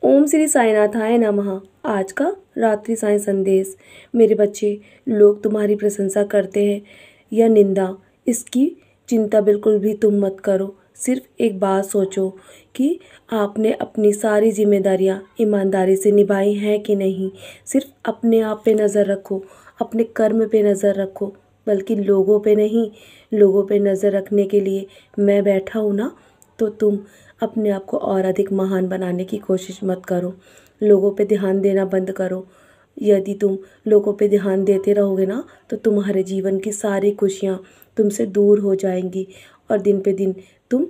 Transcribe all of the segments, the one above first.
ओम श्री साईनाथाय नमः। आज का रात्रि साईं संदेश। मेरे बच्चे, लोग तुम्हारी प्रशंसा करते हैं या निंदा, इसकी चिंता बिल्कुल भी तुम मत करो। सिर्फ एक बात सोचो कि आपने अपनी सारी जिम्मेदारियां ईमानदारी से निभाई हैं कि नहीं। सिर्फ अपने आप पे नज़र रखो, अपने कर्म पे नज़र रखो, बल्कि लोगों पे नहीं। लोगों पे नज़र रखने के लिए मैं बैठा हूँ ना, तो तुम अपने आप को और अधिक महान बनाने की कोशिश मत करो। लोगों पे ध्यान देना बंद करो। यदि तुम लोगों पे ध्यान देते रहोगे ना, तो तुम्हारे जीवन की सारी खुशियाँ तुमसे दूर हो जाएंगी और दिन पे दिन तुम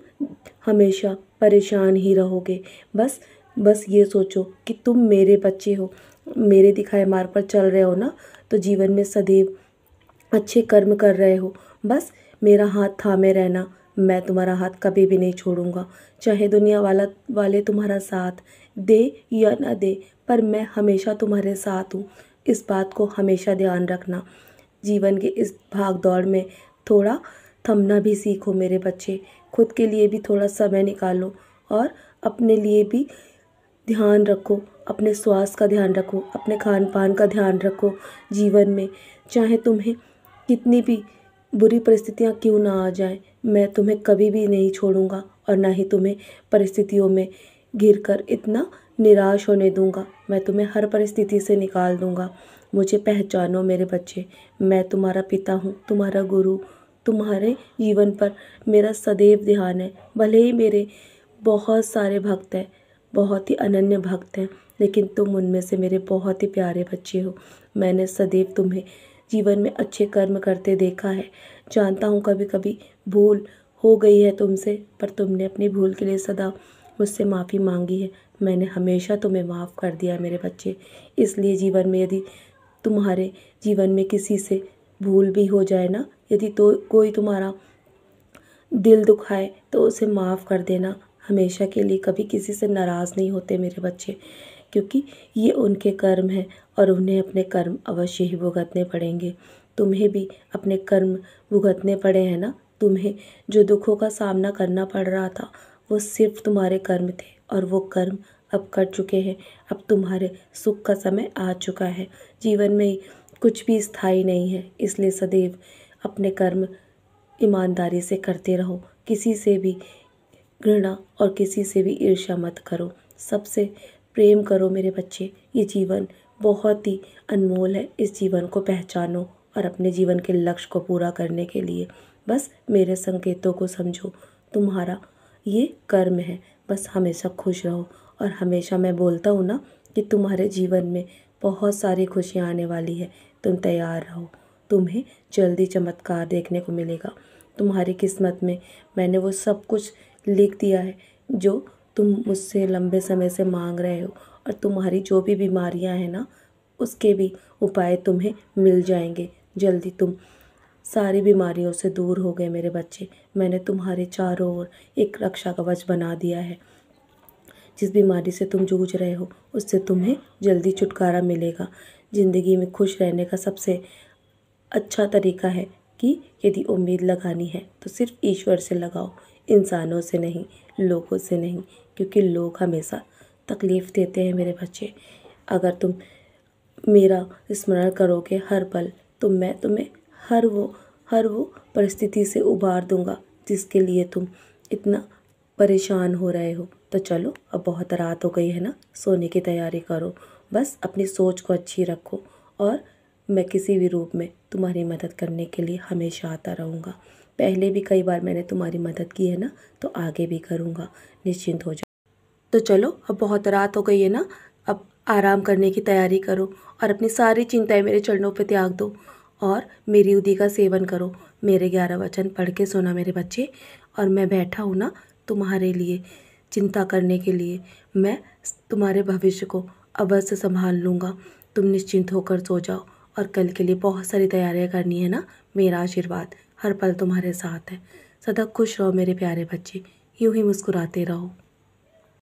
हमेशा परेशान ही रहोगे। बस ये सोचो कि तुम मेरे बच्चे हो, मेरे दिखाए मार्ग पर चल रहे हो ना, तो जीवन में सदैव अच्छे कर्म कर रहे हो। बस मेरा हाथ थामे रहना, मैं तुम्हारा हाथ कभी भी नहीं छोड़ूंगा। चाहे दुनिया वाले तुम्हारा साथ दे या ना दे, पर मैं हमेशा तुम्हारे साथ हूँ। इस बात को हमेशा ध्यान रखना। जीवन के इस भाग दौड़ में थोड़ा थमना भी सीखो मेरे बच्चे। खुद के लिए भी थोड़ा समय निकालो और अपने लिए भी ध्यान रखो। अपने स्वास्थ्य का ध्यान रखो, अपने खान पान का ध्यान रखो। जीवन में चाहे तुम्हें कितनी भी बुरी परिस्थितियाँ क्यों ना आ जाएं, मैं तुम्हें कभी भी नहीं छोड़ूंगा और ना ही तुम्हें परिस्थितियों में घिरकर इतना निराश होने दूंगा। मैं तुम्हें हर परिस्थिति से निकाल दूंगा। मुझे पहचानो मेरे बच्चे, मैं तुम्हारा पिता हूँ, तुम्हारा गुरु। तुम्हारे जीवन पर मेरा सदैव ध्यान है। भले ही मेरे बहुत सारे भक्त हैं, बहुत ही अनन्य भक्त हैं, लेकिन तुम उनमें से मेरे बहुत ही प्यारे बच्चे हो। मैंने सदैव तुम्हें जीवन में अच्छे कर्म करते देखा है। जानता हूँ कभी कभी भूल हो गई है तुमसे, पर तुमने अपनी भूल के लिए सदा मुझसे माफ़ी मांगी है। मैंने हमेशा तुम्हें माफ़ कर दिया मेरे बच्चे। इसलिए जीवन में यदि तुम्हारे जीवन में किसी से भूल भी हो जाए ना, यदि तो कोई तुम्हारा दिल दुखाए, तो उसे माफ़ कर देना। हमेशा के लिए कभी किसी से नाराज़ नहीं होते मेरे बच्चे, क्योंकि ये उनके कर्म हैं और उन्हें अपने कर्म अवश्य ही भुगतने पड़ेंगे। तुम्हें भी अपने कर्म भुगतने पड़े हैं ना। तुम्हें जो दुखों का सामना करना पड़ रहा था, वो सिर्फ तुम्हारे कर्म थे और वो कर्म अब कर चुके हैं। अब तुम्हारे सुख का समय आ चुका है। जीवन में कुछ भी स्थायी नहीं है, इसलिए सदैव अपने कर्म ईमानदारी से करते रहो। किसी से भी घृणा और किसी से भी ईर्ष्या मत करो। सबसे प्रेम करो मेरे बच्चे। ये जीवन बहुत ही अनमोल है। इस जीवन को पहचानो और अपने जीवन के लक्ष्य को पूरा करने के लिए बस मेरे संकेतों को समझो। तुम्हारा ये कर्म है। बस हमेशा खुश रहो और हमेशा मैं बोलता हूँ ना कि तुम्हारे जीवन में बहुत सारी खुशियाँ आने वाली है। तुम तैयार रहो। तुम्हें जल्दी चमत्कार देखने को मिलेगा। तुम्हारी किस्मत में मैंने वो सब कुछ लिख दिया है जो तुम मुझसे लंबे समय से मांग रहे हो, और तुम्हारी जो भी बीमारियां हैं ना, उसके भी उपाय तुम्हें मिल जाएंगे। जल्दी तुम सारी बीमारियों से दूर हो गए मेरे बच्चे। मैंने तुम्हारे चारों ओर एक रक्षा कवच बना दिया है। जिस बीमारी से तुम जूझ रहे हो, उससे तुम्हें जल्दी छुटकारा मिलेगा। ज़िंदगी में खुश रहने का सबसे अच्छा तरीका है कि यदि उम्मीद लगानी है तो सिर्फ ईश्वर से लगाओ, इंसानों से नहीं, लोगों से नहीं, क्योंकि लोग हमेशा तकलीफ़ देते हैं मेरे बच्चे। अगर तुम मेरा स्मरण करोगे हर पल, तो मैं तुम्हें हर वो परिस्थिति से उबार दूंगा जिसके लिए तुम इतना परेशान हो रहे हो। तो चलो, अब बहुत रात हो गई है ना, सोने की तैयारी करो। बस अपनी सोच को अच्छी रखो और मैं किसी भी रूप में तुम्हारी मदद करने के लिए हमेशा आता रहूँगा। पहले भी कई बार मैंने तुम्हारी मदद की है ना, तो आगे भी करूँगा। निश्चिंत हो जाओ। तो चलो, अब बहुत रात हो गई है ना, अब आराम करने की तैयारी करो और अपनी सारी चिंताएं मेरे चरणों पे त्याग दो और मेरी उदी का सेवन करो। मेरे 11 वचन पढ़ के सोना मेरे बच्चे। और मैं बैठा हूँ ना तुम्हारे लिए चिंता करने के लिए। मैं तुम्हारे भविष्य को अवश्य संभाल लूँगा। तुम निश्चिंत होकर सो जाओ और कल के लिए बहुत सारी तैयारियां करनी है ना। मेरा आशीर्वाद हर पल तुम्हारे साथ है। सदा खुश रहो मेरे प्यारे बच्चे, यूं ही मुस्कुराते रहो।